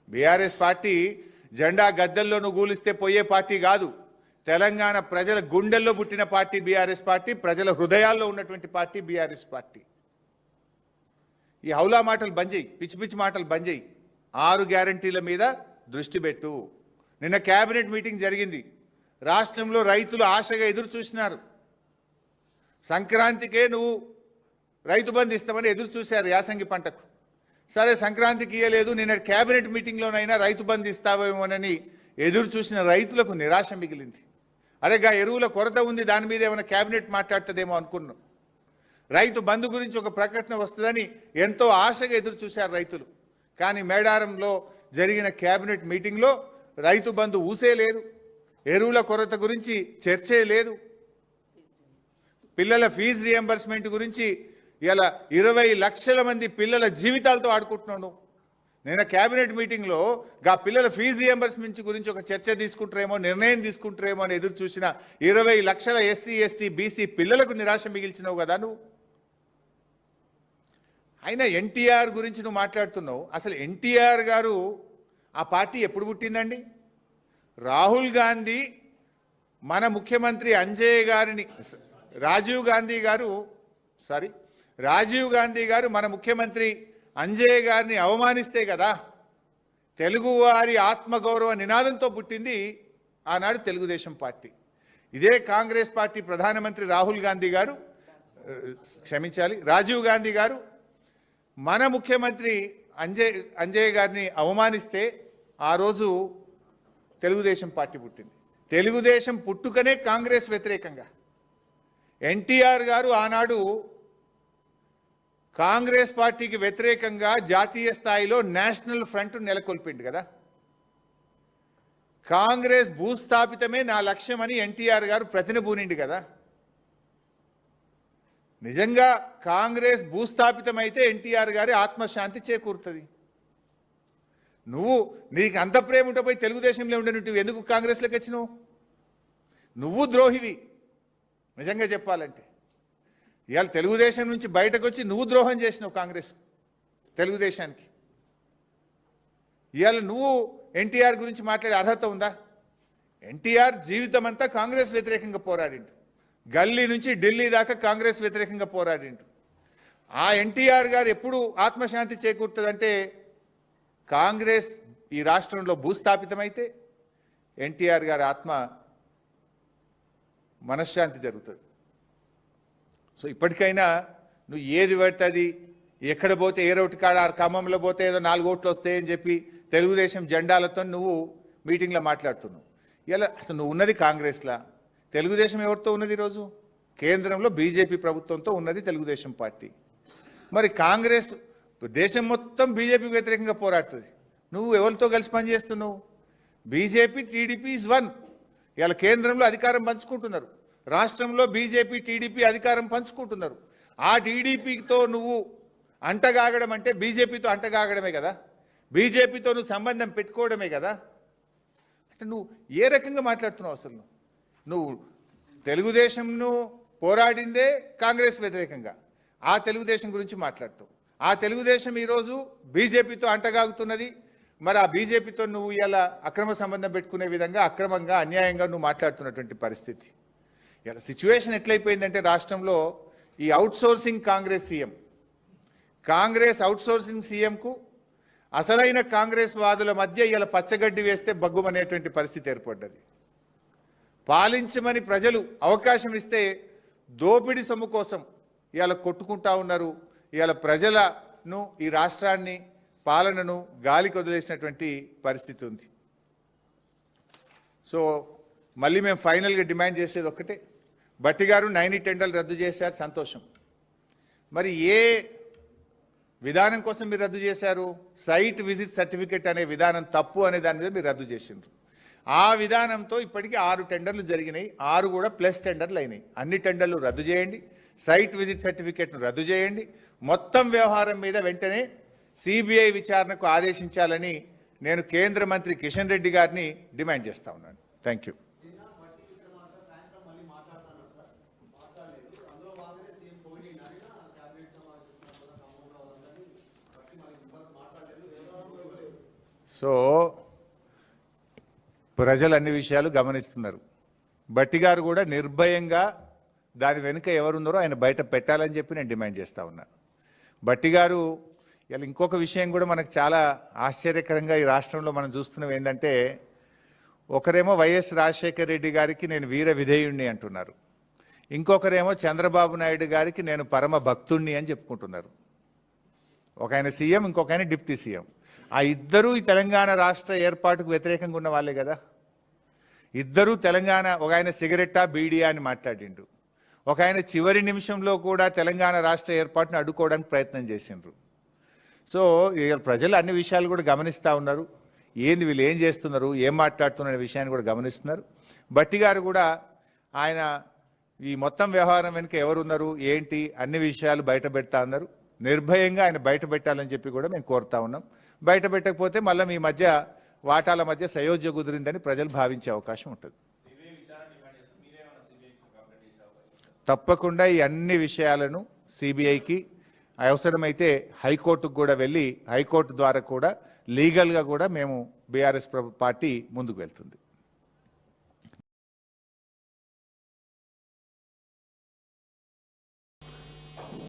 BRS party జెండా గద్దెల్లో నుగూలిస్తే పోయే party కాదు. తెలంగాణ ప్రజల గుండెల్లో పుట్టిన పార్టీ బీఆర్ఎస్ పార్టీ, ప్రజల హృదయాల్లో ఉన్నటువంటి పార్టీ బీఆర్ఎస్ పార్టీ. ఈ హౌలా మాటలు బంద్ చేయి, పిచ్చి పిచ్చి మాటలు బంద్ చేయి. 6 గ్యారంటీల మీద దృష్టి పెట్టు. నిన్న కేబినెట్ మీటింగ్ జరిగింది. రాష్ట్రంలో రైతులు ఆశగా ఎదురు చూసినారు. సంక్రాంతికే నువ్వు రైతు బంధు ఇస్తామని ఎదురు చూశారు యాసంగి పంటకు. సరే సంక్రాంతికి ఇయ్యలేదు, నిన్న కేబినెట్ మీటింగ్లోనైనా రైతు బంధు ఇస్తావేమోనని ఎదురు చూసిన రైతులకు నిరాశ మిగిలింది. అరేగా ఎరువుల కొరత ఉంది, దాని మీద ఏమైనా కేబినెట్ మాట్లాడుతుందేమో అనుకున్నాం. రైతు బంధు గురించి ఒక ప్రకటన వస్తుందని ఎంతో ఆశగా ఎదురు చూశారు రైతులు. కానీ మేడారంలో జరిగిన కేబినెట్ మీటింగ్లో రైతు బంధు ఊసే లేదు, ఎరువుల కొరత గురించి చర్చే లేదు, పిల్లల ఫీజు రియంబర్స్మెంట్ గురించి ఇలా 20 లక్షల మంది పిల్లల జీవితాలతో ఆడుకుంటున్నాడు. నేను కేబినెట్ మీటింగ్లో గా పిల్లల ఫీజు రియంబర్స్మెంట్ గురించి ఒక చర్చ తీసుకుంటారేమో, నిర్ణయం తీసుకుంటారేమో అని ఎదురు చూసిన 20 లక్షల ఎస్సీ ఎస్టీ బీసీ పిల్లలకు నిరాశ మిగిల్చినావు కదా నువ్వు. అయినా ఎన్టీఆర్ గురించి నువ్వు మాట్లాడుతున్నావు. అసలు ఎన్టీఆర్ గారు ఆ పార్టీ ఎప్పుడు పుట్టిందండి? రాహుల్ గాంధీ మన ముఖ్యమంత్రి రాజీవ్ గాంధీ గారు మన ముఖ్యమంత్రి అంజయ్య గారిని అవమానిస్తే కదా తెలుగువారి ఆత్మగౌరవ నినాదంతో పుట్టింది ఆనాడు తెలుగుదేశం పార్టీ. ఇదే కాంగ్రెస్ పార్టీ ప్రధానమంత్రి రాజీవ్ గాంధీ గారు మన ముఖ్యమంత్రి అంజయ్య గారిని అవమానిస్తే ఆ రోజు తెలుగుదేశం పార్టీ పుట్టింది. తెలుగుదేశం పుట్టుకనే కాంగ్రెస్ వ్యతిరేకంగా. ఎన్టీఆర్ గారు ఆనాడు కాంగ్రెస్ పార్టీకి వ్యతిరేకంగా జాతీయ స్థాయిలో నేషనల్ ఫ్రంట్ నెలకొల్పింది కదా. కాంగ్రెస్ భూస్థాపితమే నా లక్ష్యమని ఎన్టీఆర్ గారు ప్రతినబూనింది కదా. నిజంగా కాంగ్రెస్ భూస్థాపితమైతే ఎన్టీఆర్ గారి ఆత్మశాంతి చేకూరుతుంది. నీకు అంత ప్రేమ ఉంటే పోయి తెలుగుదేశంలో ఉండేవి ఎందుకు కాంగ్రెస్లోకి వచ్చినావు? నువ్వు ద్రోహివి నిజంగా చెప్పాలంటే. ఇవాళ తెలుగుదేశం నుంచి బయటకు వచ్చి నువ్వు ద్రోహం చేసినావు కాంగ్రెస్ తెలుగుదేశానికి. ఇవాళ నువ్వు ఎన్టీఆర్ గురించి మాట్లాడే అర్హత ఉందా? ఎన్టీఆర్ జీవితం అంతా కాంగ్రెస్ వ్యతిరేకంగా పోరాడిండు. గల్లీ నుంచి ఢిల్లీ దాకా కాంగ్రెస్ వ్యతిరేకంగా పోరాడిండు. ఆ ఎన్టీఆర్ గారు ఎప్పుడు ఆత్మశాంతి చేకూరుతుందంటే కాంగ్రెస్ ఈ రాష్ట్రంలో భూస్థాపితమైతే ఎన్టీఆర్ గారి మనశ్శాంతి జరుగుతుంది. సో ఇప్పటికైనా నువ్వు ఏది పడుతుంది, ఎక్కడ పోతే ఏ రోడ్డు కాడ ఖమ్మంలో పోతే ఏదో 4 ఓట్లు వస్తాయని చెప్పి తెలుగుదేశం జెండాలతో నువ్వు మీటింగ్లో మాట్లాడుతున్నావు. ఇలా అసలు నువ్వు ఉన్నది కాంగ్రెస్లా, తెలుగుదేశం ఎవరితో ఉన్నది? ఈరోజు కేంద్రంలో బీజేపీ ప్రభుత్వంతో ఉన్నది తెలుగుదేశం పార్టీ. మరి కాంగ్రెస్ దేశం మొత్తం బీజేపీకి వ్యతిరేకంగా పోరాడుతుంది. నువ్వు ఎవరితో కలిసి పనిచేస్తున్నావు? BJP TDP is one. ఇలా కేంద్రంలో అధికారం పంచుకుంటున్నారు, రాష్ట్రంలో బీజేపీ టీడీపీ అధికారం పంచుకుంటున్నారు. ఆ టీడీపీతో నువ్వు అంటగాగడం అంటే బీజేపీతో అంటగాగడమే కదా, బీజేపీతో నువ్వు సంబంధం పెట్టుకోవడమే కదా. అంటే నువ్వు ఏ రకంగా మాట్లాడుతున్నావు? అసలు నువ్వు తెలుగుదేశంను పోరాడిందే కాంగ్రెస్ వ్యతిరేకంగా, ఆ తెలుగుదేశం గురించి మాట్లాడుతావు. ఆ తెలుగుదేశం ఈరోజు బీజేపీతో అంటగాగుతున్నది. మరి ఆ బీజేపీతో నువ్వు ఇలా అక్రమ సంబంధం పెట్టుకునే విధంగా అక్రమంగా అన్యాయంగా నువ్వు మాట్లాడుతున్నటువంటి పరిస్థితి. ఇలా సిచ్యువేషన్ ఎట్లయిపోయిందంటే రాష్ట్రంలో ఈ అవుట్సోర్సింగ్ కాంగ్రెస్ అవుట్సోర్సింగ్ సీఎంకు అసలైన కాంగ్రెస్ వాదుల మధ్య ఇలా పచ్చగడ్డి వేస్తే బగ్గుమనేటువంటి పరిస్థితి ఏర్పడ్డది. పాలించమని ప్రజలు అవకాశం ఇస్తే దోపిడీ సొమ్ము కోసం ఇవాళ కొట్టుకుంటా ఉన్నారు. ఇవాళ ప్రజలను, ఈ రాష్ట్రాన్ని, పాలనను గాలికి వదిలేసినటువంటి పరిస్థితి ఉంది. సో మళ్ళీ మేము ఫైనల్గా డిమాండ్ చేసేది ఒక్కటే, భట్టి గారు 90 టెండర్లు రద్దు చేశారు, సంతోషం. మరి ఏ విధానం కోసం మీరు రద్దు చేశారు? సైట్ విజిట్ సర్టిఫికేట్ అనే విధానం తప్పు అనే దాని మీద మీరు రద్దు చేసిండ్రు. ఆ విధానంతో ఇప్పటికీ 6 టెండర్లు జరిగినాయి, 6 కూడా ప్లస్ టెండర్లు అయినాయి. అన్ని టెండర్లు రద్దు చేయండి, సైట్ విజిట్ సర్టిఫికేట్ను రద్దు చేయండి, మొత్తం వ్యవహారం మీద వెంటనే సిబిఐ విచారణకు ఆదేశించాలని నేను కేంద్ర మంత్రి కిషన్ రెడ్డి గారిని డిమాండ్ చేస్తా ఉన్నాను. Thank you. సో ప్రజలు అన్ని విషయాలు గమనిస్తున్నారు. భట్టి గారు కూడా నిర్భయంగా దాని వెనుక ఎవరున్నారో ఆయన బయట పెట్టాలని చెప్పి నేను డిమాండ్ చేస్తా ఉన్నా. భట్టి గారు ఇలా ఇంకొక విషయం కూడా మనకు చాలా ఆశ్చర్యకరంగా ఈ రాష్ట్రంలో మనం చూస్తున్నాం ఏంటంటే, ఒకరేమో వైఎస్ రాజశేఖర రెడ్డి గారికి నేను వీర విధేయుణ్ణి అంటున్నారు, ఇంకొకరేమో చంద్రబాబు నాయుడు గారికి నేను పరమ భక్తుణ్ణి అని చెప్పుకుంటున్నారు. ఒక ఆయన సీఎం, ఇంకొక ఆయన డిప్యూటీ సీఎం. ఆ ఇద్దరూ ఈ తెలంగాణ రాష్ట్ర ఏర్పాటుకు వ్యతిరేకంగా ఉన్న వాళ్ళే కదా. ఇద్దరూ తెలంగాణ, ఒక ఆయన సిగరెట్టా బీడియా అని మాట్లాడిండు, ఒక ఆయన చివరి నిమిషంలో కూడా తెలంగాణ రాష్ట్ర ఏర్పాటును అడ్డుకోవడానికి ప్రయత్నం చేసిండ్రు. సో ప్రజలు అన్ని విషయాలు కూడా గమనిస్తూ ఉన్నారు. ఏంది వీళ్ళు ఏం చేస్తున్నారు, ఏం మాట్లాడుతున్న విషయాన్ని కూడా గమనిస్తున్నారు. భట్టి గారు కూడా ఆయన ఈ మొత్తం వ్యవహారం వెనుక ఎవరున్నారు ఏంటి అన్ని విషయాలు బయట పెడతా ఉన్నారు. నిర్భయంగా ఆయన బయట పెట్టాలని చెప్పి కూడా మేము కోరుతా ఉన్నాం. బయట పెట్టకపోతే మళ్ళీ మీ మధ్య వాటాల మధ్య సయోధ్య కుదిరిందని ప్రజలు భావించే అవకాశం ఉంటుంది. తప్పకుండా ఈ అన్ని విషయాలను సిబిఐకి, అవసరమైతే హైకోర్టుకు కూడా వెళ్ళి హైకోర్టు ద్వారా కూడా లీగల్గా కూడా మేము బీఆర్ఎస్ పార్టీ ముందుకు వెళ్తుంది.